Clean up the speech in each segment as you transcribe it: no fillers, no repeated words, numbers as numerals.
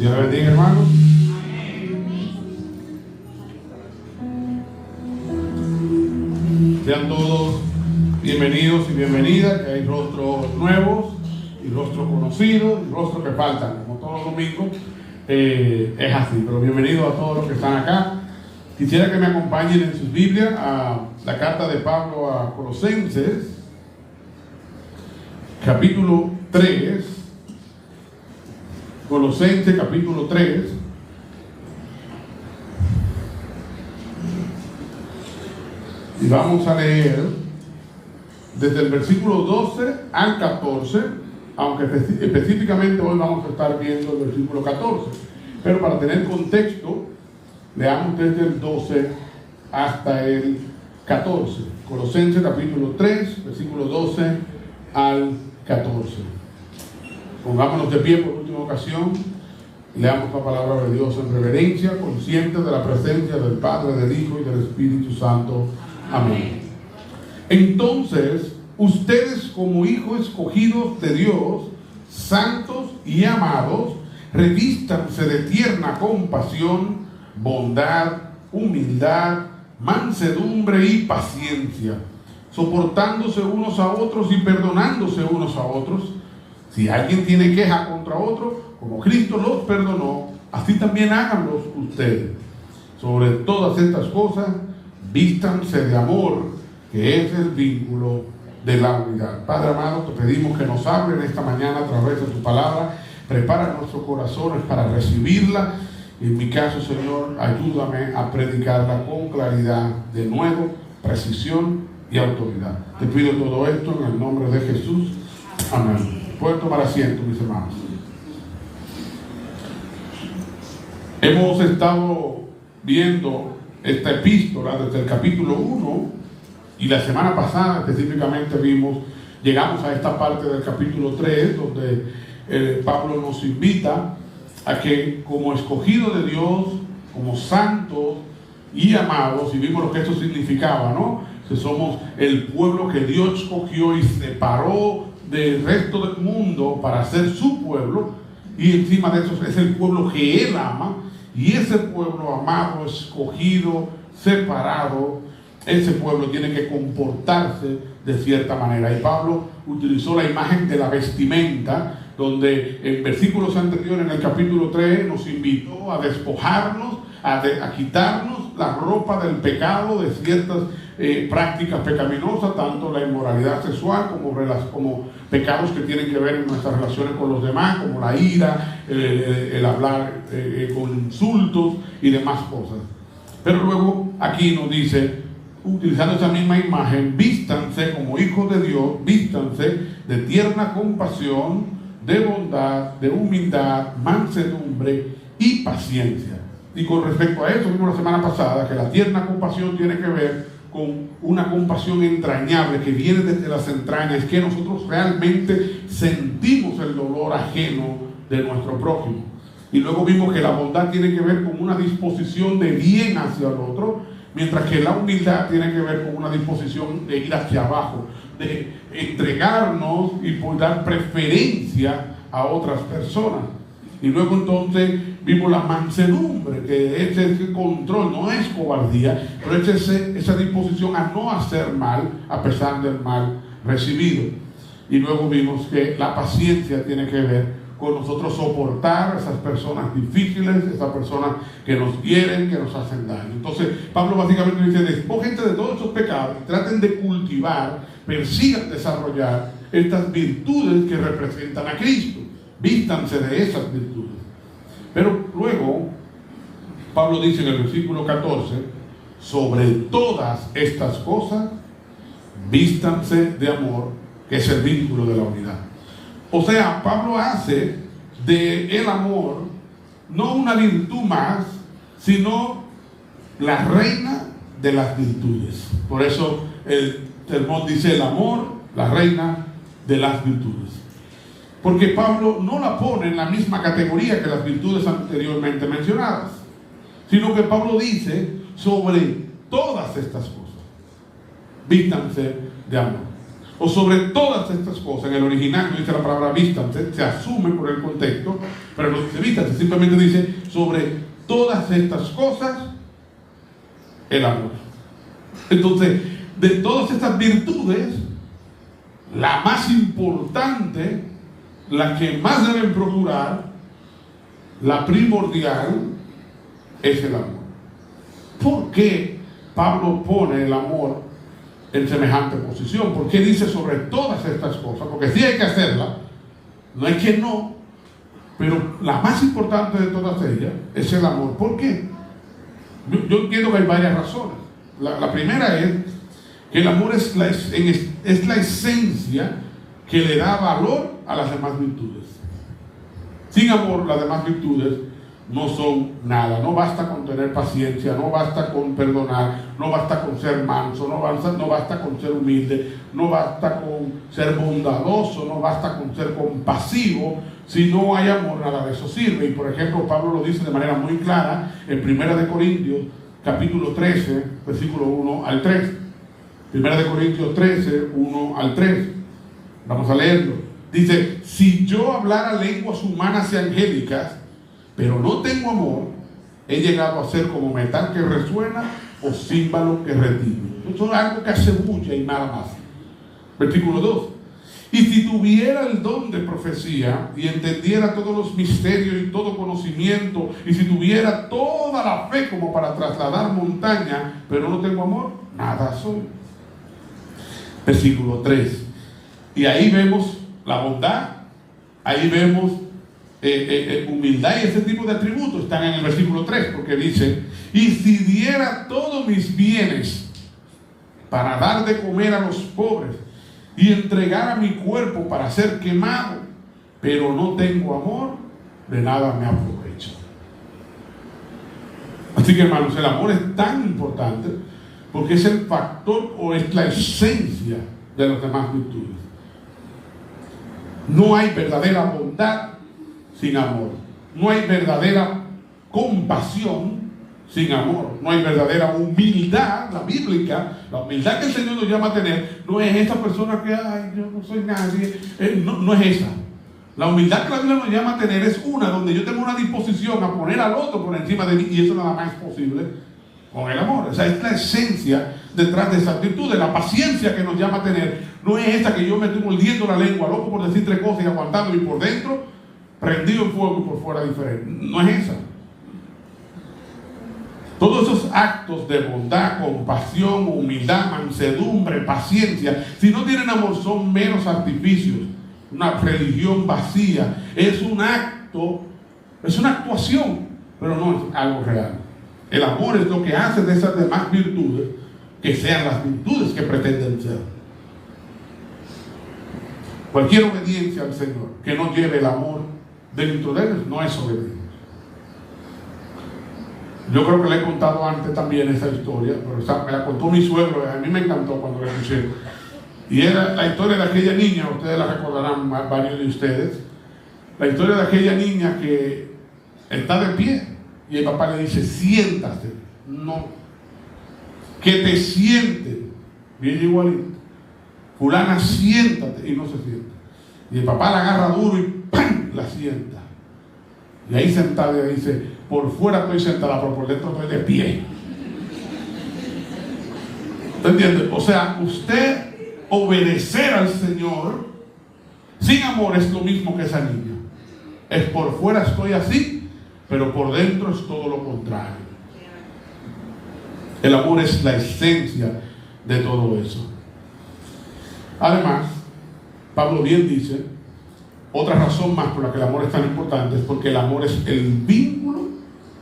Dios les bendiga, hermanos. Sean todos bienvenidos y bienvenidas, que hay rostros nuevos y rostros conocidos y rostros que faltan, como todos los domingos. Es así, pero bienvenidos a todos los que están acá. Quisiera que me acompañen en sus Biblias a la carta de Pablo a Colosenses, capítulo 3. Colosenses, capítulo 3. Y vamos a leer desde el versículo 12 al 14, aunque específicamente hoy vamos a estar viendo el versículo 14. Pero para tener contexto, leamos desde el 12 hasta el 14. Colosenses capítulo 3, versículo 12 al 14. Pongámonos de pie por última ocasión y leamos la palabra de Dios en reverencia, conscientes de la presencia del Padre, del Hijo y del Espíritu Santo. Amén. Entonces, ustedes como hijos escogidos de Dios, santos y amados, revístanse de tierna compasión, bondad, humildad, mansedumbre y paciencia, soportándose unos a otros y perdonándose unos a otros. Si alguien tiene queja contra otro, como Cristo los perdonó, así también háganlos ustedes. Sobre todas estas cosas, vístanse de amor, que es el vínculo de la unidad. Padre amado, te pedimos que nos hablen esta mañana a través de tu palabra. Prepara nuestros corazones para recibirla. En mi caso, Señor, ayúdame a predicarla con claridad, de nuevo, precisión y autoridad. Te pido todo esto en el nombre de Jesús. Amén. Pueden tomar asiento, mis hermanos. Hemos estado viendo esta epístola desde el capítulo 1 y la semana pasada específicamente llegamos a esta parte del capítulo 3 donde Pablo nos invita a que como escogidos de Dios, como santos y amados, y vimos lo que esto significaba, ¿no? Que somos el pueblo que Dios escogió y separó del resto del mundo para ser su pueblo, y encima de eso es el pueblo que Él ama, y ese pueblo amado, escogido, separado, ese pueblo tiene que comportarse de cierta manera. Y Pablo utilizó la imagen de la vestimenta, donde en versículos anteriores, en el capítulo 3, nos invitó a despojarnos, a quitarnos la ropa del pecado, de ciertas prácticas pecaminosas, tanto la inmoralidad sexual como pecados que tienen que ver en nuestras relaciones con los demás, como la ira, el hablar con insultos y demás cosas. Pero luego aquí nos dice, utilizando esa misma imagen, vístanse como hijos de Dios, vístanse de tierna compasión, de bondad, de humildad, mansedumbre y paciencia. Y con respecto a eso, vimos la semana pasada que la tierna compasión tiene que ver con una compasión entrañable que viene desde las entrañas, que nosotros realmente sentimos el dolor ajeno de nuestro prójimo. Y luego vimos que la bondad tiene que ver con una disposición de bien hacia el otro, mientras que la humildad tiene que ver con una disposición de ir hacia abajo, de entregarnos y por dar preferencia a otras personas. Y luego entonces vimos la mansedumbre, que es ese control, no es cobardía, pero es esa disposición a no hacer mal a pesar del mal recibido. Y luego vimos que la paciencia tiene que ver con nosotros soportar a esas personas difíciles, esas personas que nos hieren, que nos hacen daño. Entonces Pablo básicamente dice, despójense de todos esos pecados, traten de cultivar, persigan desarrollar estas virtudes que representan a Cristo. Vístanse de esas virtudes. Pero luego Pablo dice en el versículo 14, sobre todas estas cosas vístanse de amor, que es el vínculo de la unidad. O sea, Pablo hace de el amor no una virtud más, sino la reina de las virtudes. Por eso el sermón dice el amor, la reina de las virtudes. Porque Pablo no la pone en la misma categoría que las virtudes anteriormente mencionadas, sino que Pablo dice sobre todas estas cosas, vístanse de amor. O sobre todas estas cosas, en el original no dice la palabra vístanse, se asume por el contexto pero no dice vístanse, simplemente dice sobre todas estas cosas el amor. Entonces, de todas estas virtudes, la más importante, la que más deben procurar, la primordial, es el amor. ¿Por qué Pablo pone el amor en semejante posición? ¿Por qué dice sobre todas estas cosas? Porque sí hay que hacerla, no es que no, pero la más importante de todas ellas es el amor. ¿Por qué? Yo entiendo que hay varias razones. La primera es que el amor es la esencia que le da valor a las demás virtudes. Sin amor, las demás virtudes no son nada. No basta con tener paciencia, no basta con perdonar, no basta con ser manso, no basta con ser humilde, no basta con ser bondadoso, no basta con ser compasivo. Si no hay amor, nada de eso sirve. Y por ejemplo, Pablo lo dice de manera muy clara en 1 Corintios capítulo 13, versículo 1 al 3. 1 Corintios 13, 1 al 3. Vamos a leerlo. Dice: si yo hablara lenguas humanas y angélicas, pero no tengo amor, he llegado a ser como metal que resuena o címbalo que retiñe. Eso es algo que hace bulla y nada más. Versículo 2. Y si tuviera el don de profecía y entendiera todos los misterios y todo conocimiento, y si tuviera toda la fe como para trasladar montaña, pero no tengo amor, nada soy. Versículo 3. Y ahí vemos la bondad, ahí vemos humildad y ese tipo de atributos están en el versículo 3, porque dice: y si diera todos mis bienes para dar de comer a los pobres y entregar a mi cuerpo para ser quemado, pero no tengo amor, de nada me aprovecho. Así que, hermanos, el amor es tan importante porque es el factor o es la esencia de las demás virtudes. No hay verdadera bondad sin amor. No hay verdadera compasión sin amor. No hay verdadera humildad, la bíblica, la humildad que el Señor nos llama a tener, no es esa persona que, ay, yo no soy nadie. No es esa. La humildad que la Biblia nos llama a tener es una donde yo tengo una disposición a poner al otro por encima de mí, y eso nada más es posible con el amor. O sea, es la esencia detrás de esas virtudes. La paciencia que nos llama a tener no es esa que yo me estoy mordiendo la lengua, loco por decir tres cosas y aguantando, y por dentro prendido en fuego y por fuera diferente. No es esa. Todos esos actos de bondad, compasión, humildad, mansedumbre, paciencia, si no tienen amor, son meros artificios, una religión vacía. Es un acto, es una actuación, pero no es algo real. El amor es lo que hace de esas demás virtudes que sean las virtudes que pretenden ser. Cualquier obediencia al Señor que no lleve el amor dentro de ellos no es obediencia. Yo creo que le he contado antes también esa historia, pero me la contó mi suegro, a mí me encantó cuando la escuché. Y era la historia de aquella niña, ustedes la recordarán, varios de ustedes, la historia de aquella niña que está de pie y el papá le dice: siéntate. No, que te siente. Bien igualito. Fulana, siéntate, y no se sienta. Y el papá la agarra duro y ¡pam!, la sienta. Y ahí sentada ella dice: por fuera estoy sentada, pero por dentro estoy de pie. ¿Te entiendes? O sea, usted obedecer al Señor sin amor es lo mismo que esa niña. Es por fuera estoy así, pero por dentro es todo lo contrario. El amor es la esencia de todo eso. Además, Pablo bien dice, otra razón más por la que el amor es tan importante es porque el amor es el vínculo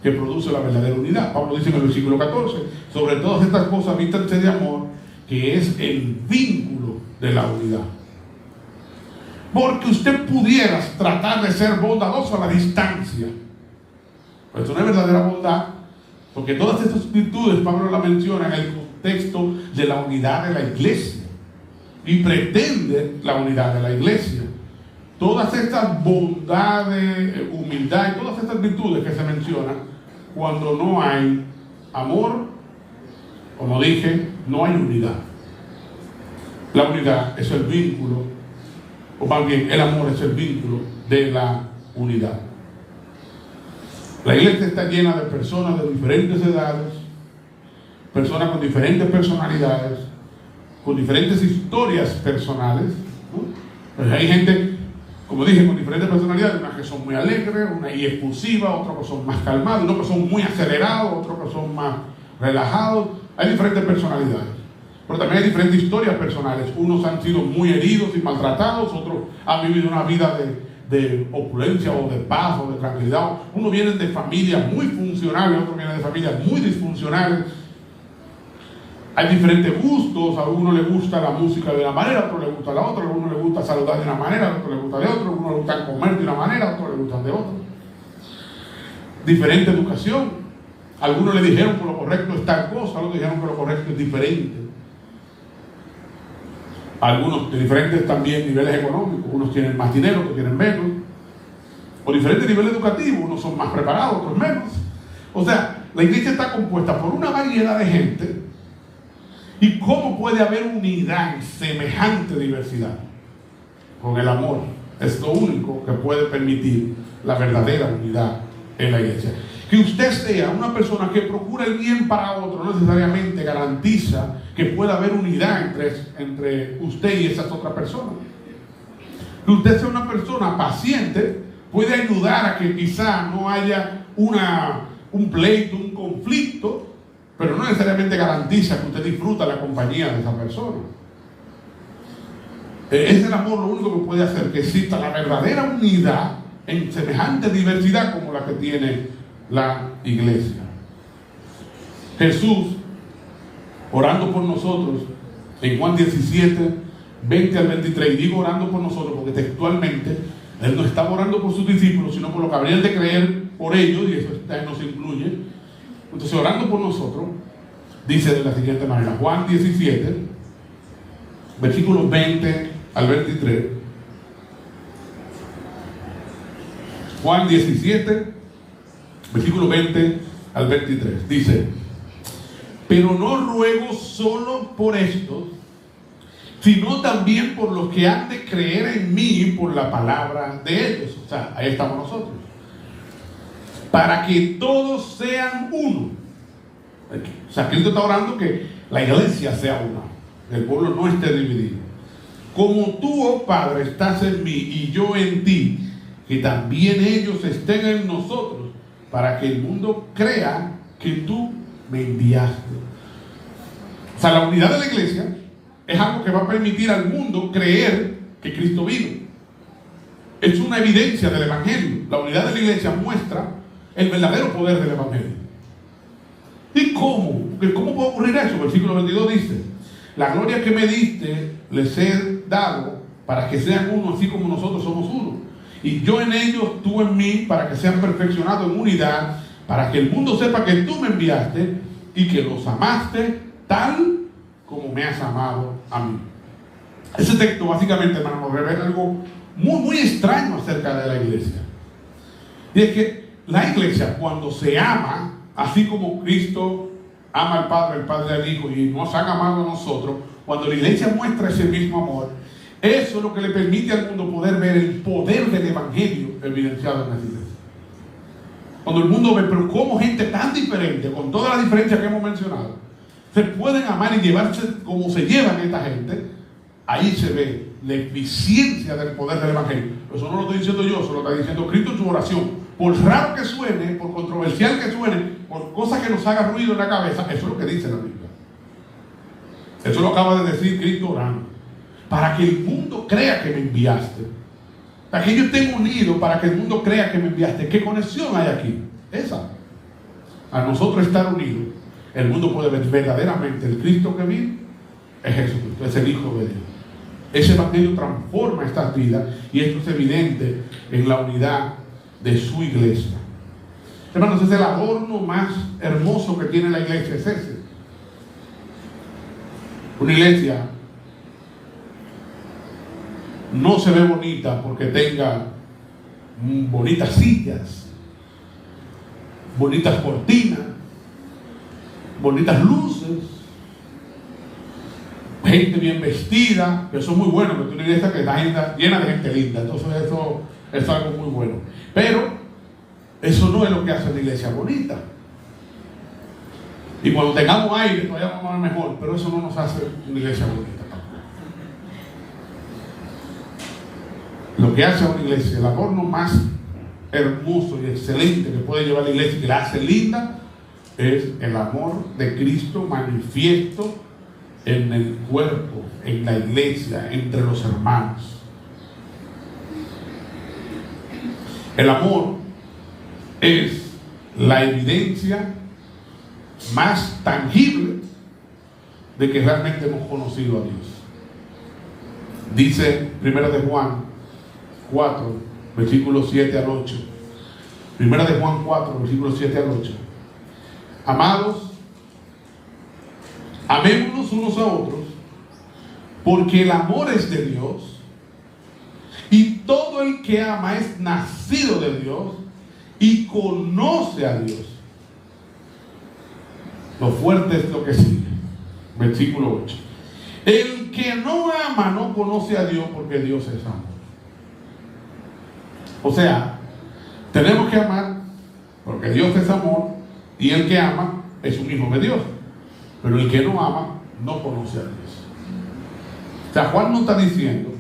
que produce la verdadera unidad. Pablo dice en el versículo 14, sobre todas estas cosas vístanse de amor, que es el vínculo de la unidad. Porque usted pudiera tratar de ser bondadoso a la distancia, pero esto no es verdadera bondad, porque todas estas virtudes Pablo las menciona en el contexto de la unidad de la iglesia y pretende la unidad de la iglesia. Todas estas bondades, humildad y todas estas virtudes que se mencionan, cuando no hay amor, como dije, no hay unidad. La unidad es el vínculo, o más bien el amor es el vínculo de la unidad. La iglesia está llena de personas de diferentes edades, personas con diferentes personalidades, con diferentes historias personales, ¿no? Pues hay gente, como dije, con diferentes personalidades, unas que son muy alegres, unas y expulsivas, otras que son más calmadas, unos que son muy acelerados, otros que son más relajados. Hay diferentes personalidades, pero también hay diferentes historias personales. Unos han sido muy heridos y maltratados, otros han vivido una vida de opulencia o de paz o de tranquilidad. Unos vienen de familias muy funcionales, otros vienen de familias muy disfuncionales. Hay diferentes gustos, a uno le gusta la música de una manera, a otro le gusta la otra, a uno le gusta saludar de una manera, a otro le gusta de otra, a uno le gusta comer de una manera, a otro le gusta de otra. Diferente educación. Algunos le dijeron que lo correcto es tal cosa, otros dijeron que lo correcto es diferente. Algunos de diferentes también niveles económicos, unos tienen más dinero, otros tienen menos. O diferentes niveles educativos, unos son más preparados, otros menos. O sea, la iglesia está compuesta por una variedad de gente. ¿Y cómo puede haber unidad en semejante diversidad? Con el amor. Es lo único que puede permitir la verdadera unidad en la iglesia. Que usted sea una persona que procura el bien para otro no necesariamente garantiza que pueda haber unidad entre usted y esas otras personas. Que usted sea una persona paciente puede ayudar a que quizá no haya un pleito, un conflicto, pero no necesariamente garantiza que usted disfruta la compañía de esa persona. Es el amor lo único que puede hacer que exista la verdadera unidad en semejante diversidad como la que tiene la iglesia. Jesús, orando por nosotros, en Juan 17, 20 al 23, y digo orando por nosotros porque textualmente Él no estaba orando por sus discípulos, sino por lo que habrían de creer por ellos, y eso nos incluye. Entonces, orando por nosotros, dice de la siguiente manera, Juan 17, versículos 20 al 23. Juan 17, versículo 20 al 23. Dice: pero no ruego solo por estos, sino también por los que han de creer en mí por la palabra de ellos. O sea, ahí estamos nosotros. Para que todos sean uno. O sea, Cristo está orando que la iglesia sea una, que el pueblo no esté dividido. Como tú, oh Padre, estás en mí y yo en ti, que también ellos estén en nosotros, para que el mundo crea que tú me enviaste. O sea, la unidad de la iglesia es algo que va a permitir al mundo creer que Cristo vino. Es una evidencia del Evangelio. La unidad de la iglesia muestra el verdadero poder del Evangelio. ¿Y cómo? ¿Cómo puede ocurrir eso? Versículo 22 dice: la gloria que me diste les he dado para que sean uno, así como nosotros somos uno. Y yo en ellos, tú en mí, para que sean perfeccionados en unidad, para que el mundo sepa que tú me enviaste y que los amaste tal como me has amado a mí. Ese texto básicamente, hermano, nos revela algo muy, muy extraño acerca de la iglesia. Y es que la iglesia, cuando se ama, así como Cristo ama al Padre al Hijo y nos han amado a nosotros, cuando la iglesia muestra ese mismo amor, eso es lo que le permite al mundo poder ver el poder del Evangelio evidenciado en las iglesias. Cuando el mundo ve, pero cómo gente tan diferente, con todas las diferencias que hemos mencionado, se pueden amar y llevarse como se llevan esta gente, ahí se ve la eficiencia del poder del Evangelio. Eso no lo estoy diciendo yo, eso lo está diciendo Cristo en su oración. Por raro que suene, por controversial que suene, por cosas que nos haga ruido en la cabeza, eso es lo que dice la Biblia. Eso lo acaba de decir Cristo orando. Para que el mundo crea que me enviaste. Para que yo esté unido, para que el mundo crea que me enviaste. ¿Qué conexión hay aquí? Esa. A nosotros estar unidos, el mundo puede ver verdaderamente el Cristo que vive es Jesucristo, es el Hijo de Dios. Ese evangelio transforma estas vidas y esto es evidente en la unidad de su iglesia. Hermanos, es el adorno más hermoso que tiene la iglesia, es ese. Una iglesia no se ve bonita porque tenga bonitas sillas, bonitas cortinas, bonitas luces, gente bien vestida, que eso es muy bueno, porque una iglesia que está llena de gente linda, entonces eso es algo muy bueno. Pero Eso no es lo que hace una iglesia bonita. Y cuando tengamos aire, todavía vamos a ver mejor, pero eso no nos hace una iglesia bonita tampoco. Lo que hace a una iglesia, el adorno más hermoso y excelente que puede llevar la iglesia y que la hace linda, es el amor de Cristo manifiesto en el cuerpo, en la iglesia, entre los hermanos. El amor es la evidencia más tangible de que realmente hemos conocido a Dios. Dice 1 de Juan 4, versículos 7 al 8. 1 de Juan 4, versículos 7 al 8. Amados, amémonos unos a otros, porque el amor es de Dios, y todo el que ama es nacido de Dios y conoce a Dios. Lo fuerte es lo que sigue, versículo 8. El que no ama no conoce a Dios, porque Dios es amor. O sea, tenemos que amar porque Dios es amor, y el que ama es un hijo de Dios. Pero el que no ama no conoce a Dios. O sea, Juan no está diciendo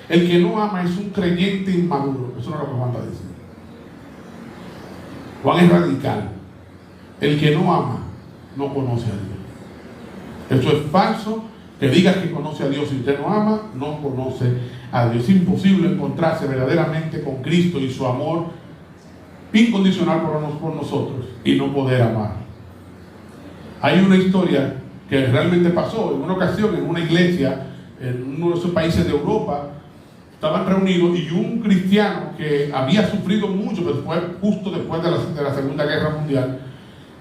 el que no ama es un creyente inmaduro. Eso no es lo que Juan está diciendo. Juan es radical. El que no ama no conoce a Dios. Eso es falso. Que digas que conoce a Dios y usted no ama, no conoce a Dios. Es imposible encontrarse verdaderamente con Cristo y su amor incondicional por nosotros y no poder amar. Hay una historia que realmente pasó. En una ocasión, en una iglesia, en uno de esos países de Europa, estaban reunidos y un cristiano que había sufrido mucho justo después de la Segunda Guerra Mundial,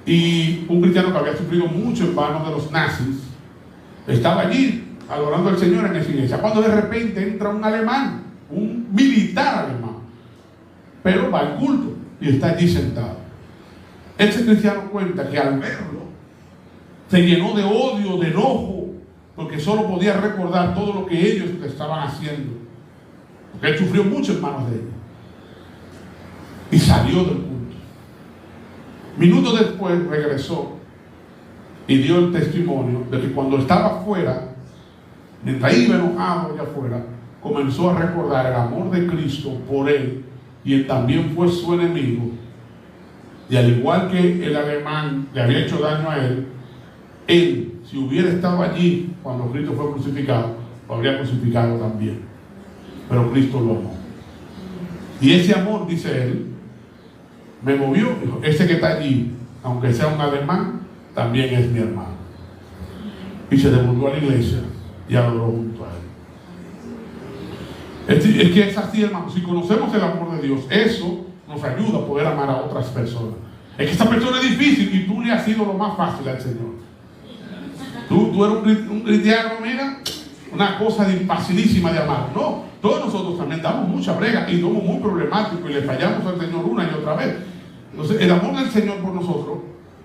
y un cristiano que había sufrido mucho en manos de los nazis, estaba allí adorando al Señor en esa iglesia, cuando de repente entra un alemán, un militar alemán, pero va al culto y está allí sentado. Ese cristiano cuenta que al verlo se llenó de odio, de enojo, porque solo podía recordar todo lo que ellos le estaban haciendo, porque él sufrió mucho en manos de ellos, y salió del culto. Minutos después regresó y dio el testimonio de que cuando estaba afuera, mientras iba enojado allá afuera, comenzó a recordar el amor de Cristo por él, y él también fue su enemigo, y al igual que el alemán le había hecho daño a él, si hubiera estado allí cuando Cristo fue crucificado, lo habría crucificado también, pero Cristo lo amó. Y ese amor, dice él, me movió. Dijo, ese que está allí, aunque sea un alemán, también es mi hermano. Y se devolvió a la iglesia y adoró junto a él. Es que es así, hermano. Si conocemos el amor de Dios, eso nos ayuda a poder amar a otras personas. Es que esta persona es difícil y tú le has sido lo más fácil al Señor. Tú eres un cristiano, mira, una cosa facilísima de amar. No, todos nosotros también damos mucha brega y somos muy problemáticos y le fallamos al Señor una y otra vez. Entonces, el amor del Señor por nosotros,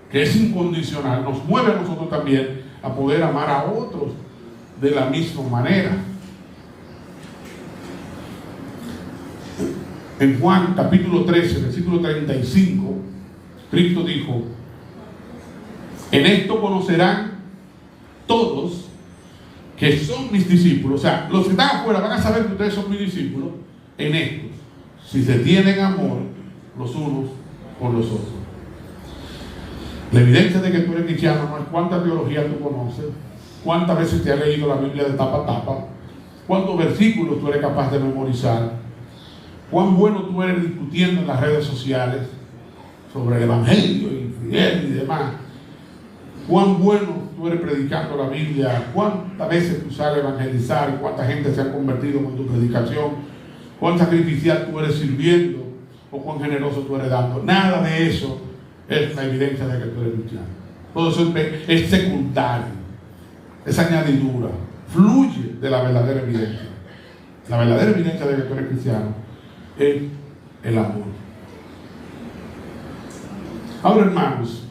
que es incondicional, nos mueve a nosotros también a poder amar a otros de la misma manera. En Juan capítulo 13, versículo 35, Cristo dijo: en esto conocerán todos que son mis discípulos. O sea, los que están afuera van a saber que ustedes son mis discípulos en esto, si se tienen amor los unos por los otros. La evidencia de que tú eres cristiano no es cuánta teología tú conoces, cuántas veces te has leído la Biblia de tapa a tapa, cuántos versículos tú eres capaz de memorizar, cuán bueno tú eres discutiendo en las redes sociales sobre el Evangelio, infiel y demás, cuán bueno tú eres predicando la Biblia, cuántas veces tú sales a evangelizar y cuánta gente se ha convertido con tu predicación, cuán sacrificial tú eres sirviendo o cuán generoso tú eres dando. Nada de eso es la evidencia de que tú eres cristiano. Todo eso es secundario, es añadidura, fluye de la verdadera evidencia. La verdadera evidencia de que tú eres cristiano es el amor. Ahora, hermanos,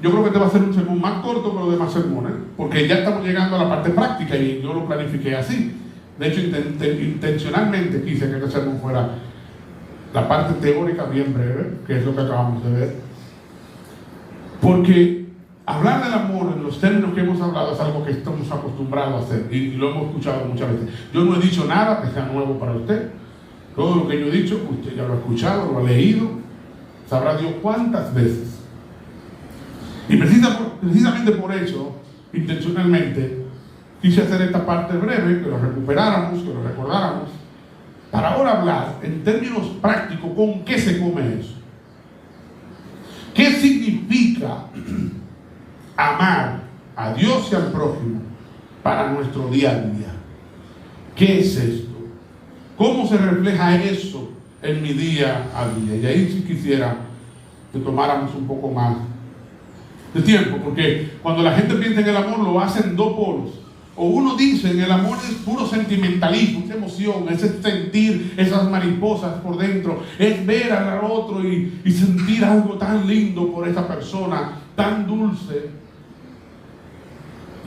yo creo que este va a ser un sermón más corto que los demás sermones, porque ya estamos llegando a la parte práctica y yo lo planifiqué así. De hecho, intencionalmente quise que este sermón fuera la parte teórica bien breve, que es lo que acabamos de ver, porque hablar del amor en los términos que hemos hablado es algo que estamos acostumbrados a hacer y lo hemos escuchado muchas veces. Yo no he dicho nada que sea nuevo para usted. Todo lo que yo he dicho, usted ya lo ha escuchado, lo ha leído, sabrá Dios cuántas veces. Y precisamente por eso, intencionalmente, quise hacer esta parte breve, que lo recuperáramos, que lo recordáramos, para ahora hablar en términos prácticos con qué se come eso. ¿Qué significa amar a Dios y al prójimo para nuestro día a día? ¿Qué es esto? ¿Cómo se refleja eso en mi día a día? Y ahí sí quisiera que tomáramos un poco más de tiempo, porque cuando la gente piensa en el amor lo hacen en dos polos. O uno dice en el amor es puro sentimentalismo, es emoción, es sentir esas mariposas por dentro, es ver al otro y sentir algo tan lindo por esa persona, tan dulce.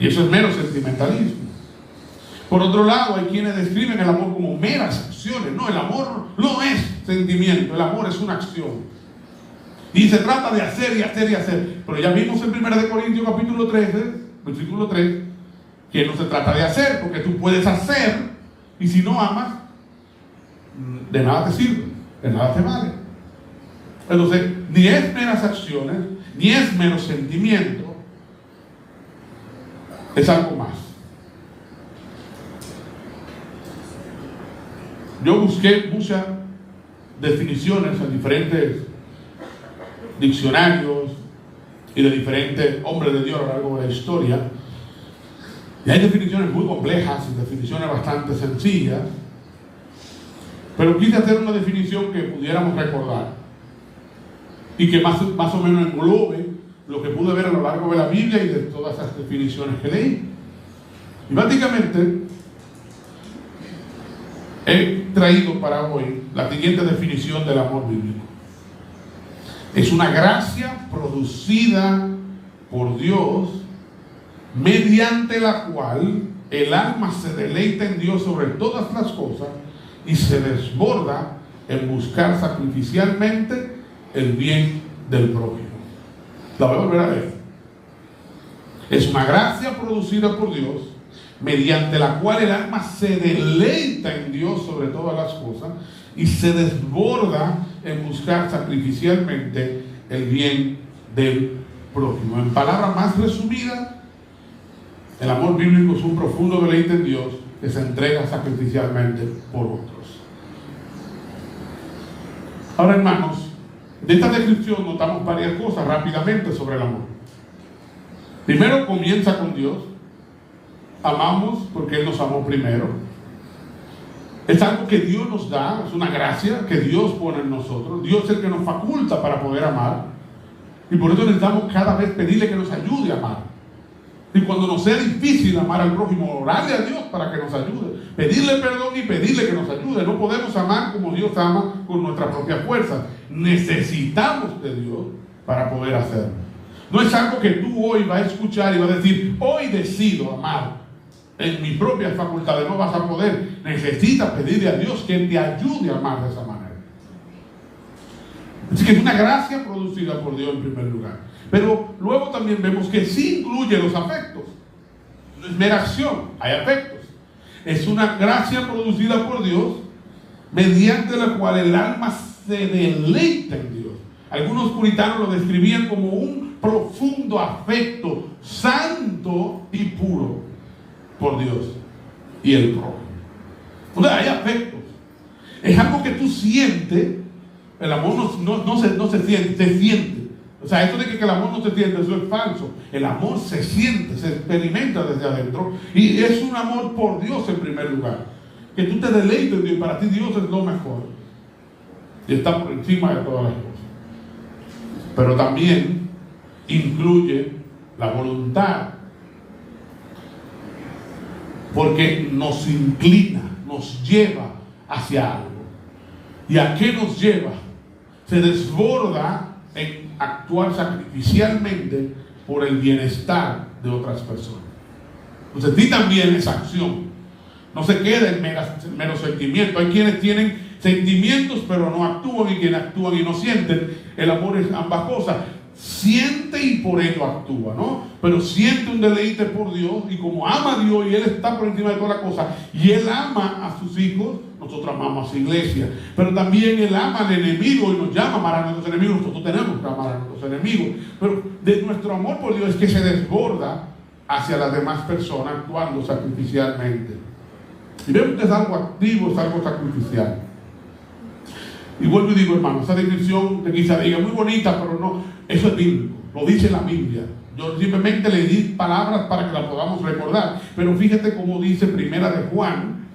Y eso es mero sentimentalismo. Por otro lado, hay quienes describen el amor como meras acciones. No, el amor no es sentimiento, el amor es una acción. Y se trata de hacer y hacer y hacer. Pero ya vimos en 1 Corintios capítulo 13, versículo 3, que no se trata de hacer, porque tú puedes hacer, y si no amas, de nada te sirve, de nada te vale. Entonces, ni es meras acciones, ni es menos sentimiento, es algo más. Yo busqué muchas definiciones en diferentes diccionarios y de diferentes hombres de Dios a lo largo de la historia. Y hay definiciones muy complejas y definiciones bastante sencillas, pero quise hacer una definición que pudiéramos recordar y que más o menos englobe lo que pude ver a lo largo de la Biblia y de todas esas definiciones que leí. Y básicamente he traído para hoy la siguiente definición del amor bíblico. Es una gracia producida por Dios, mediante la cual el alma se deleita en Dios sobre todas las cosas y se desborda en buscar sacrificialmente el bien del prójimo. La voy a volver a leer. Es una gracia producida por Dios, mediante la cual el alma se deleita en Dios sobre todas las cosas y se desborda en buscar sacrificialmente el bien del prójimo. En palabras más resumidas, el amor bíblico es un profundo deleite en Dios que se entrega sacrificialmente por otros. Ahora, hermanos, de esta descripción notamos varias cosas rápidamente sobre el amor. Primero, comienza con Dios. Amamos porque Él nos amó primero. Es algo que Dios nos da, es una gracia que Dios pone en nosotros. Dios es el que nos faculta para poder amar. Y por eso necesitamos cada vez pedirle que nos ayude a amar. Y cuando nos sea difícil amar al prójimo, orarle a Dios para que nos ayude. Pedirle perdón y pedirle que nos ayude. No podemos amar como Dios ama con nuestra propia fuerza. Necesitamos de Dios para poder hacerlo. No es algo que tú hoy vas a escuchar y vas a decir, hoy decido amar. En mis propias facultades no vas a poder. Necesitas pedirle a Dios que te ayude a amar de esa manera. Así que es una gracia producida por Dios en primer lugar. Pero luego también vemos que sí incluye los afectos. No es mera acción, hay afectos. Es una gracia producida por Dios, mediante la cual el alma se deleita en Dios. Algunos puritanos lo describían como un profundo afecto, santo y puro, por Dios y el prójimo. Entonces hay afectos. Es algo que tú sientes. El amor no se siente, se siente. O sea, esto de que el amor no se siente, eso es falso. El amor se siente, se experimenta desde adentro. Y es un amor por Dios en primer lugar. Que tú te deleites en Dios. Para ti Dios es lo mejor. Y está por encima de todas las cosas. Pero también incluye la voluntad. Porque nos inclina, nos lleva hacia algo. ¿Y a qué nos lleva? Se desborda en actuar sacrificialmente por el bienestar de otras personas. Entonces, ti también esa acción. No se queda en mero sentimiento. Hay quienes tienen sentimientos pero no actúan, y quienes actúan y no sienten. El amor es ambas cosas. Siente y por ello actúa, ¿no? Pero siente un deleite por Dios, y como ama a Dios y Él está por encima de todas las cosas, y Él ama a sus hijos, nosotros amamos a su iglesia. Pero también Él ama al enemigo y nos llama a amar a nuestros enemigos. Nosotros tenemos que amar a nuestros enemigos. Pero de nuestro amor por Dios es que se desborda hacia las demás personas, actuando sacrificialmente. Y vemos que es algo activo, es algo sacrificial. Y vuelvo y digo, hermano, esa descripción que quizá diga muy bonita, pero no, eso es bíblico, lo dice la Biblia. Yo simplemente le di palabras para que las podamos recordar. Pero fíjate cómo dice Primera de Juan,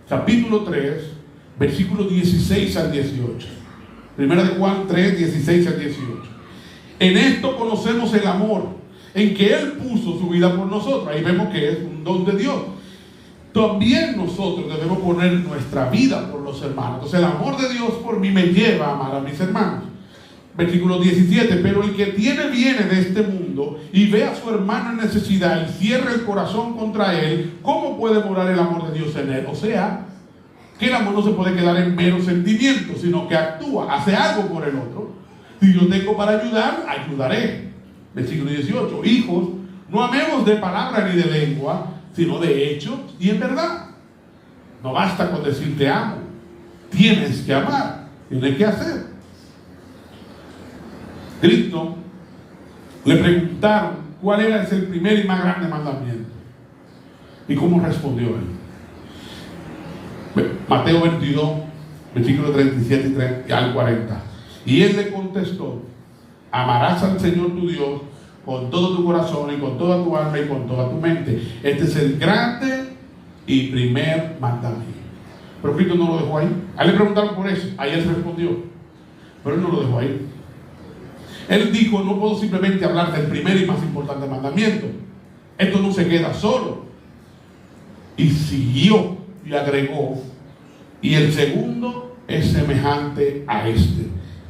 capítulo 3, versículos 16 al 18. Primera de Juan 3, 16 al 18. En esto conocemos el amor, en que Él puso su vida por nosotros. Ahí vemos que es un don de Dios. También nosotros debemos poner nuestra vida por los hermanos. Entonces el amor de Dios por mí me lleva a amar a mis hermanos. Versículo 17, pero el que tiene bienes de este mundo y ve a su hermano en necesidad y cierra el corazón contra él, ¿cómo puede morar el amor de Dios en él? O sea, que el amor no se puede quedar en meros sentimientos, sino que actúa, hace algo por el otro. Si yo tengo para ayudar, ayudaré. Versículo 18, hijos, no amemos de palabra ni de lengua, sino de hecho y en verdad. No basta con decir te amo, tienes que amar, tienes que hacer. Cristo le preguntaron cuál era el primer y más grande mandamiento, y cómo respondió él. Mateo 22, versículos 37 al 40. Y él le contestó: amarás al Señor tu Dios con todo tu corazón y con toda tu alma y con toda tu mente. Este es el grande y primer mandamiento. Pero Cristo no lo dejó ahí. A él le preguntaron por eso, ahí él respondió, pero él no lo dejó ahí. Él dijo: no puedo simplemente hablar del primer y más importante mandamiento. Esto no se queda solo. Y siguió y agregó: y el segundo es semejante a este: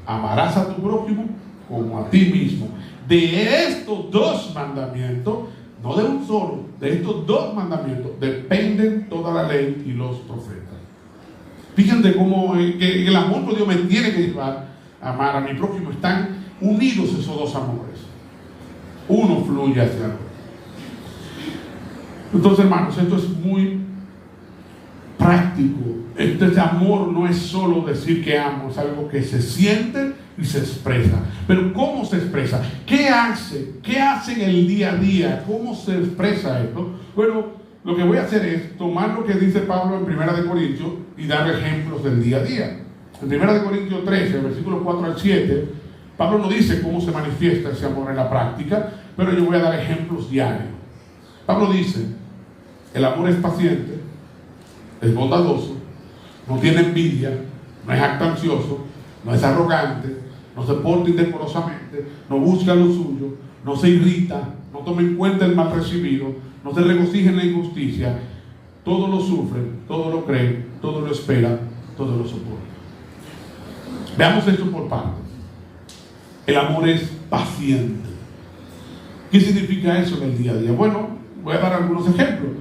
amarás a tu prójimo como a ti mismo. De estos dos mandamientos, no de un solo, de estos dos mandamientos dependen toda la ley y los profetas. Fíjense cómo que el amor por Dios me tiene que llevar a amar a mi prójimo. Están unidos esos dos amores. Uno fluye hacia el otro. Entonces, hermanos, esto es muy práctico. Este amor no es solo decir que amo, es algo que se siente y se expresa. Pero ¿cómo se expresa? ¿Qué hace? ¿Qué hace en el día a día? ¿Cómo se expresa esto? Bueno, lo que voy a hacer es tomar lo que dice Pablo en 1 Corintios y dar ejemplos del día a día. En 1 Corintios 13, versículos 4 al 7, Pablo no dice cómo se manifiesta ese amor en la práctica, pero yo voy a dar ejemplos diarios. Pablo dice: el amor es paciente, es bondadoso, no tiene envidia, no es jactancioso, no es arrogante, no se porta indecorosamente, no busca lo suyo, no se irrita, no toma en cuenta el mal recibido, no se regocija en la injusticia, todo lo sufre, todo lo cree, todo lo espera, todo lo soporta. Veamos esto por partes. El amor es paciente. ¿Qué significa eso en el día a día? Bueno, voy a dar algunos ejemplos.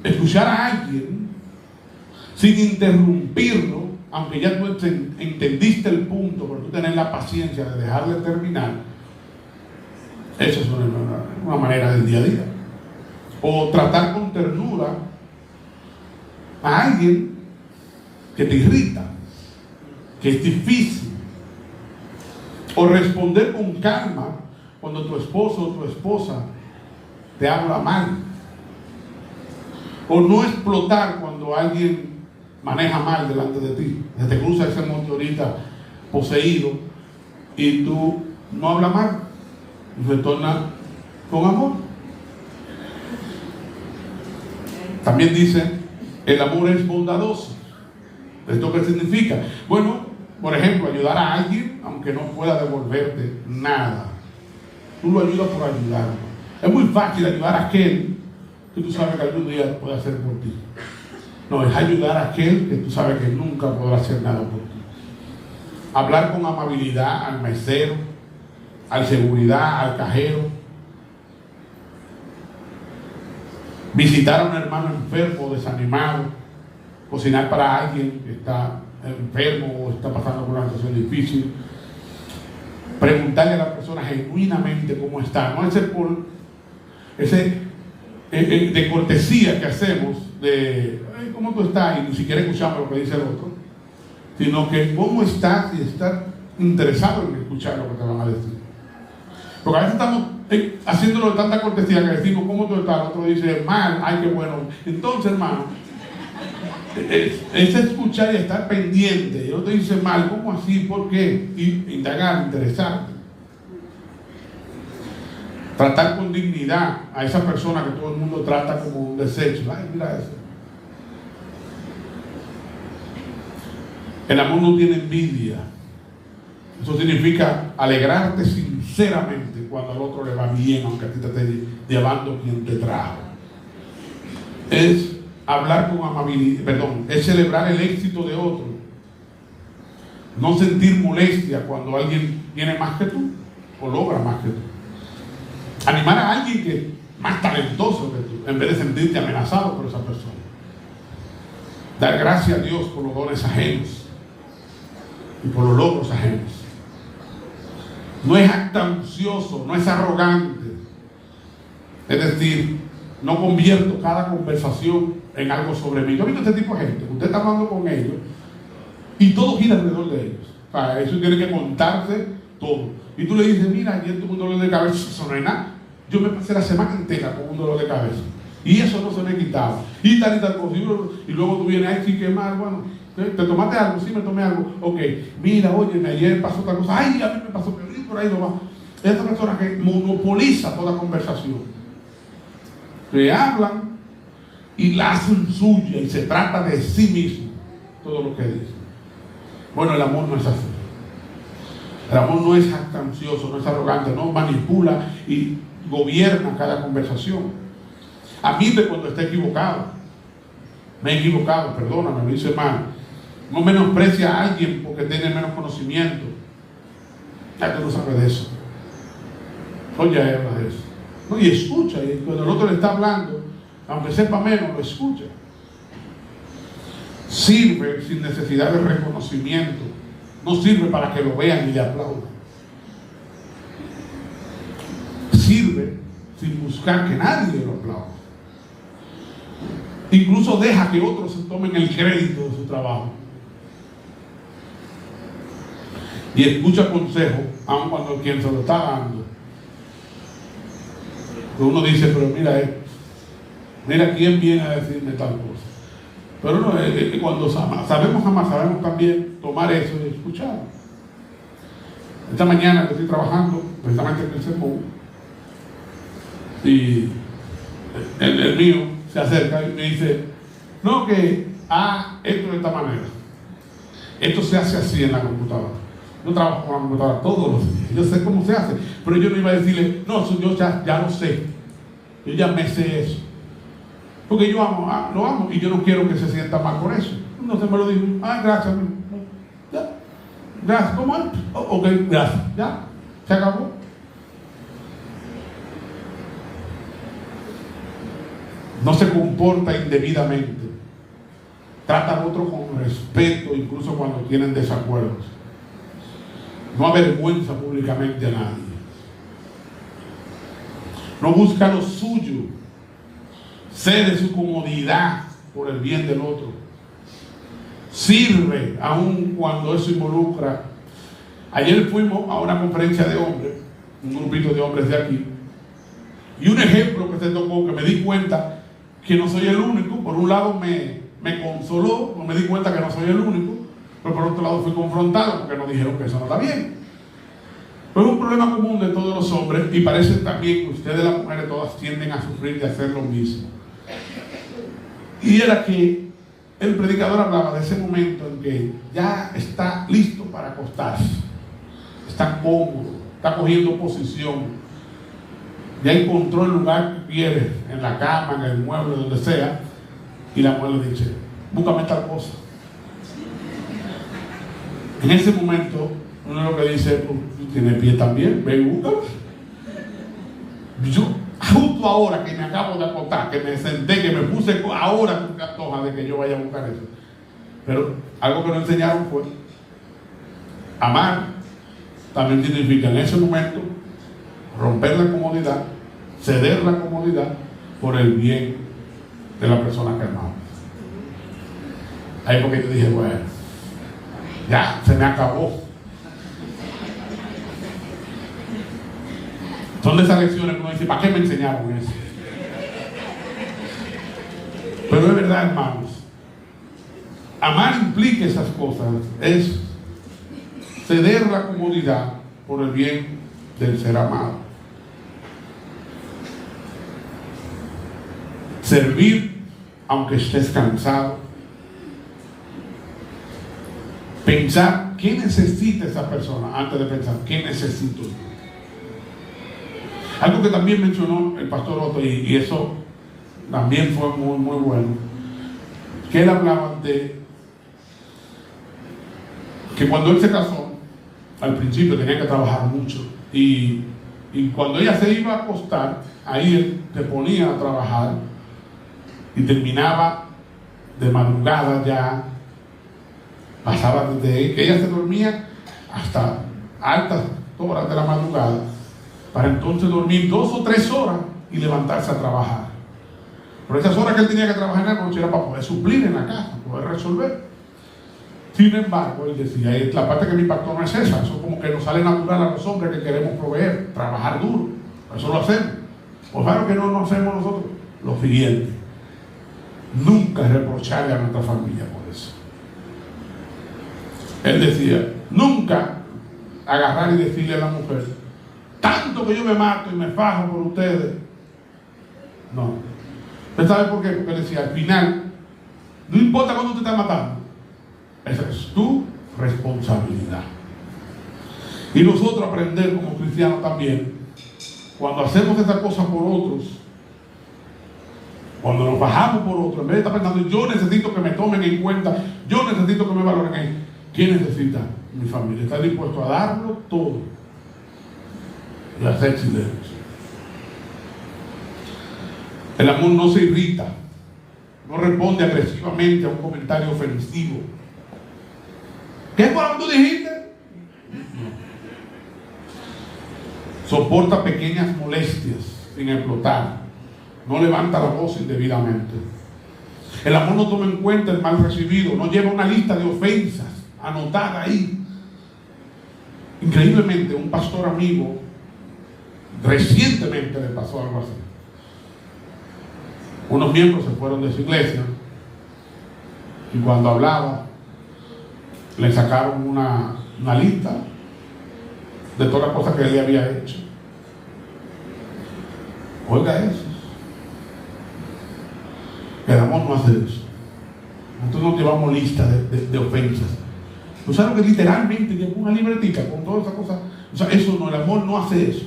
Escuchar a alguien sin interrumpirlo, aunque ya tú entendiste el punto, pero tú tenés la paciencia de dejarle terminar. Eso es una manera del día a día. O tratar con ternura a alguien que te irrita, que es difícil. O responder con calma cuando tu esposo o tu esposa te habla mal. O no explotar cuando alguien maneja mal delante de ti. Se te cruza ese motorista poseído y tú no hablas mal, y retorna con amor. También dice: el amor es bondadoso. ¿Esto qué significa? Bueno, por ejemplo, ayudar a alguien aunque no pueda devolverte nada. Tú lo ayudas por ayudarlo. Es muy fácil ayudar a aquel que tú sabes que algún día puede hacer por ti. No, es ayudar a aquel que tú sabes que nunca podrá hacer nada por ti. Hablar con amabilidad al mesero, al seguridad, al cajero. Visitar a un hermano enfermo o desanimado. cocinar para alguien que está enfermo o está pasando por una situación difícil. Preguntarle a la persona genuinamente cómo está, no ese de cortesía que hacemos de ¿cómo tú estás? Y ni siquiera escuchamos lo que dice el otro, sino que cómo estás y estar interesado en escuchar lo que te van a decir. Porque a veces estamos haciéndolo de tanta cortesía que decimos ¿cómo tú estás? El otro dice mal, ay qué bueno. Entonces, hermano, es escuchar y estar pendiente. Y el otro dice mal, ¿cómo así? ¿Por qué? Y indagar, interesarte. Tratar con dignidad a esa persona que todo el mundo trata como un desecho. Ay, mira eso. El amor no tiene envidia. Eso significa alegrarte sinceramente cuando al otro le va bien, aunque a ti te esté llevando quien te trajo. Es hablar con amabilidad, es celebrar el éxito de otro. No sentir molestia cuando alguien tiene más que tú o logra más que tú. Animar a alguien que es más talentoso que tú, en vez de sentirte amenazado por esa persona. Dar gracias a Dios por los dones ajenos y por los logros ajenos. No es jactancioso, no es arrogante. Es decir, no convierto cada conversación en algo sobre mí. Yo he visto este tipo de gente, usted está hablando con ellos y todo gira alrededor de ellos. O sea, eso tiene que contarse todo. Y tú le dices, mira, ayer tuve un dolor de cabeza, eso no es nada. Yo me pasé la semana entera con un dolor de cabeza. Y eso no se me quitaba. Y tal cosa. Y luego tú vienes, ay, sí, qué mal, bueno. ¿Te tomaste algo? Sí, me tomé algo. Ok, mira, oye, ayer pasó otra cosa. Ay, a mí me pasó, pero por ahí no va. Esta persona que monopoliza toda conversación. Que hablan y la hacen suya y se trata de sí mismo todo lo que dice. Bueno, el amor no es así. El amor no es jactancioso, no es arrogante, no manipula y gobierna cada conversación. Admite cuando está equivocado. Me he equivocado, perdóname, lo hice mal. No menosprecia a alguien porque tiene menos conocimiento. Ya tú no sabes de eso. Oye, habla de eso. No, y escucha, y cuando el otro le está hablando, aunque sepa menos, lo escucha. Sirve sin necesidad de reconocimiento. No sirve para que lo vean y le aplaudan. Sirve sin buscar que nadie lo aplaude. Incluso deja que otros se tomen el crédito de su trabajo. Y escucha consejo, aun cuando quien se lo está dando. Uno dice, pero mira quién viene a decirme tal cosa. Pero no, cuando sabemos amar, sabemos también tomar eso y escuchar. Esta mañana que estoy trabajando, precisamente en el sermón, y el mío se acerca y me dice, no, que esto de esta manera. Esto se hace así en la computadora. Yo trabajo con la computadora todos los días. Yo sé cómo se hace. Pero yo no iba a decirle, no, yo ya lo sé. Yo ya me sé eso. Porque yo lo amo y yo no quiero que se sienta mal por eso. Entonces me lo dijo, gracias. Ya. Gracias, ¿cómo es? Ok, gracias. Ya, se acabó. No se comporta indebidamente. Trata al otro con respeto, incluso cuando tienen desacuerdos. No avergüenza públicamente a nadie. No busca lo suyo. Cede su comodidad por el bien del otro. Sirve aun cuando eso involucra. Ayer fuimos a una conferencia de hombres, un grupito de hombres de aquí, y un ejemplo que se tocó, que me di cuenta que no soy el único. Por un lado me consoló, me di cuenta que no soy el único, pero por otro lado fui confrontado porque nos dijeron que eso no está bien. Pero es un problema común de todos los hombres, y parece también que ustedes las mujeres todas tienden a sufrir de hacer lo mismo. Y era que el predicador hablaba de ese momento en que ya está listo para acostarse, está cómodo, está cogiendo posición, ya encontró el lugar que quiere, en la cama, en el mueble, donde sea, y la mujer le dice, búscame tal cosa. En ese momento uno lo que dice, tiene pie también, ve y búscame. Yo, justo ahora que me acabo de acostar, que me senté, que me puse, ahora tú te antojas de que yo vaya a buscar eso. Pero algo que nos enseñaron fue amar también significa en ese momento romper la comodidad, ceder la comodidad por el bien de la persona que amamos. Ahí porque yo dije, bueno, ya se me acabó. Son de esas lecciones que uno dice, ¿para qué me enseñaron eso? Pero es verdad, hermanos, amar implica esas cosas, es ceder la comodidad por el bien del ser amado. Servir aunque estés cansado. Pensar qué necesita esa persona antes de pensar qué necesito yo. Algo que también mencionó el pastor Otto, y eso también fue muy, muy bueno, que él hablaba de que cuando él se casó, al principio tenía que trabajar mucho, y cuando ella se iba a acostar, ahí él se ponía a trabajar y terminaba de madrugada ya, pasaba desde que ella se dormía hasta altas horas de la madrugada, para entonces dormir 2 o 3 horas y levantarse a trabajar. Pero esas horas que él tenía que trabajar en la noche era para poder suplir en la casa, poder resolver. Sin embargo, él decía, la parte que me impactó no es esa, eso como que nos sale natural a los hombres que queremos proveer, trabajar duro, eso lo hacemos. Pues claro que no hacemos nosotros. Lo siguiente, nunca reprocharle a nuestra familia por eso. Él decía, nunca agarrar y decirle a la mujer, tanto que yo me mato y me fajo por ustedes. No. ¿Usted sabe por qué? Porque él decía, al final, no importa cuándo te estás matando, esa es tu responsabilidad. Y nosotros aprender como cristianos también, cuando hacemos esta cosa por otros, cuando nos bajamos por otros, en vez de estar pensando, yo necesito que me tomen en cuenta, yo necesito que me valoren, ¿quién necesita? Mi familia. Está dispuesto a darlo todo y a hacer silencio. El amor no se irrita, no responde agresivamente a un comentario ofensivo. ¿Qué es por lo que tú dijiste? Soporta pequeñas molestias sin explotar, no levanta la voz indebidamente. El amor no toma en cuenta el mal recibido, no lleva una lista de ofensas anotada ahí. Increíblemente, un pastor amigo recientemente le pasó algo así. Unos miembros se fueron de su iglesia y cuando hablaba le sacaron una lista de todas las cosas que él había hecho. Oiga eso. El amor no hace eso. Nosotros no llevamos lista de ofensas. ¿Tú sabes que literalmente llevo una libretica con todas esas cosas? O sea, eso no, el amor no hace eso.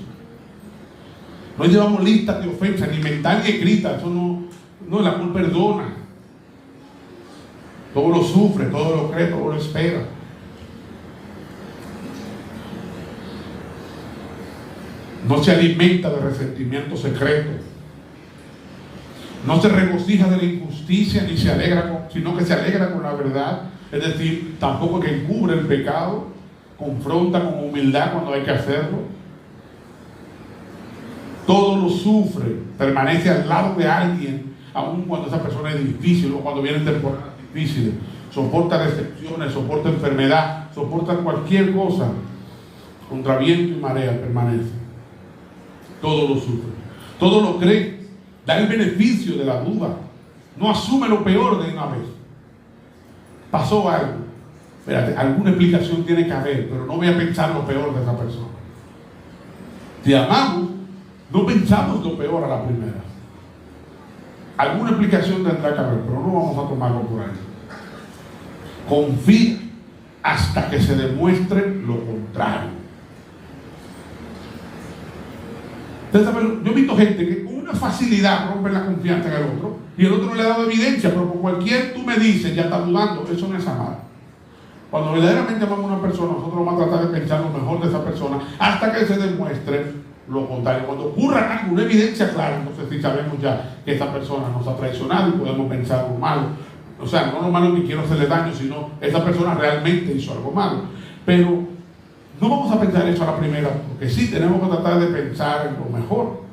No llevamos listas de ofensas, ni mental ni escrita. Eso no, el amor perdona. Todo lo sufre, todo lo cree, todo lo espera. No se alimenta de resentimiento secreto. No se regocija de la injusticia ni se alegra sino que se alegra con la verdad. Es decir, tampoco que encubre el pecado, confronta con humildad cuando hay que hacerlo. Todo lo sufre, permanece al lado de alguien, aun cuando esa persona es difícil o cuando vienen temporadas difíciles. Soporta decepciones, soporta enfermedad, soporta cualquier cosa. Contra viento y marea permanece. Todo lo sufre, todo lo cree, da el beneficio de la duda, no asume lo peor de una vez. Pasó algo, espérate, alguna explicación tiene que haber, pero no voy a pensar lo peor de esa persona. Si amamos, no pensamos lo peor a la primera. Alguna explicación tendrá que haber, pero no vamos a tomarlo por ahí. Confía hasta que se demuestre lo contrario. Yo he visto gente que con una facilidad rompe la confianza en el otro y el otro no le ha dado evidencia, pero por cualquier tú me dices, ya está dudando. Eso no es amar. Cuando verdaderamente amamos a una persona, nosotros vamos a tratar de pensar lo mejor de esa persona hasta que se demuestre lo contrario. Cuando ocurra alguna evidencia clara, entonces sí sabemos ya que esa persona nos ha traicionado y podemos pensar lo malo O sea, no lo malo que quiero hacerle daño, sino esa persona realmente hizo algo malo. Pero no vamos a pensar eso a la primera, porque sí tenemos que tratar de pensar en lo mejor.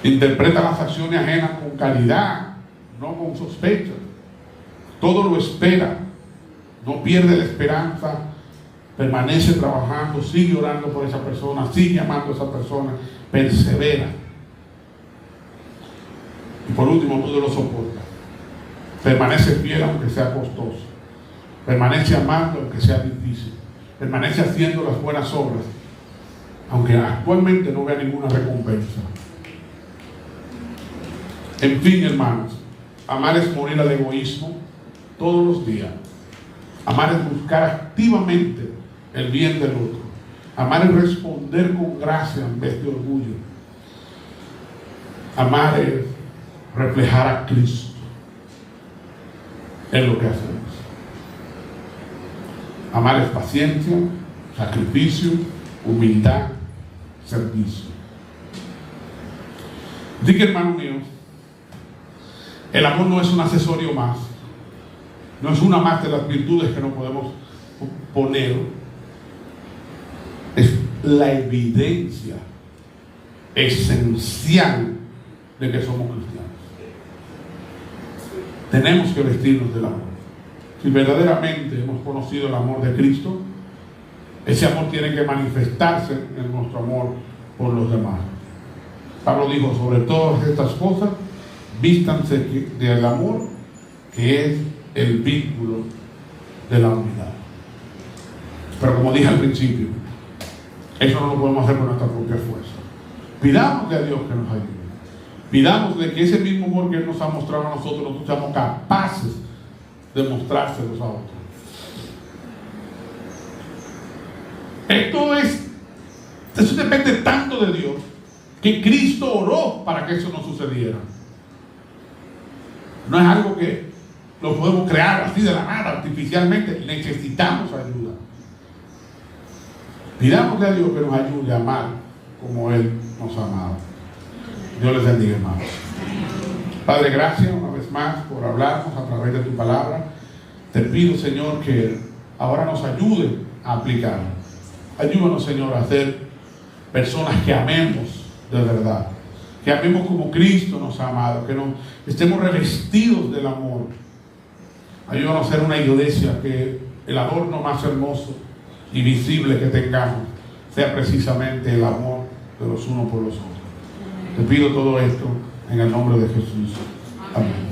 Interpreta las acciones ajenas con caridad, no con sospecha. Todo lo espera, no pierde la esperanza, permanece trabajando, sigue orando por esa persona, sigue amando a esa persona, persevera. Y por último, todo lo soporta. Permanece fiel aunque sea costoso. Permanece amando aunque sea difícil. Permanece haciendo las buenas obras, aunque actualmente no vea ninguna recompensa. En fin, hermanos, amar es morir al egoísmo todos los días. Amar es buscar activamente el bien del otro. Amar es responder con gracia en vez de orgullo. Amar es reflejar a Cristo en lo que hacemos. Amar es paciencia, sacrificio, humildad, servicio. Así que, hermano mío, el amor no es un accesorio más, no es una más de las virtudes que no podemos poner, es la evidencia esencial de que somos cristianos. Tenemos que vestirnos del amor. Si verdaderamente hemos conocido el amor de Cristo, ese amor tiene que manifestarse en nuestro amor por los demás. Pablo dijo, sobre todas estas cosas, vístanse del amor, que es el vínculo de la unidad. Pero como dije al principio, eso no lo podemos hacer con nuestra propia fuerza. Pidámosle a Dios que nos ayude. Pidámosle que ese mismo amor que Él nos ha mostrado a nosotros seamos capaces de mostrárselos a otros. Eso depende tanto de Dios, que Cristo oró para que eso no sucediera. No es algo que lo podemos crear así de la nada, artificialmente. Necesitamos ayuda. Pidámosle a Dios que nos ayude a amar como Él nos ha amado. Dios les bendiga, hermanos. Padre, gracias una vez más por hablarnos a través de tu palabra. Te pido, Señor, que ahora nos ayude a aplicarla. Ayúdanos, Señor, a ser personas que amemos de verdad. Que amemos como Cristo nos ha amado. Que estemos revestidos del amor. Ayúdanos a ser una iglesia que el adorno más hermoso y visible que tengamos sea precisamente el amor de los unos por los otros. Te pido todo esto en el nombre de Jesús. Amén.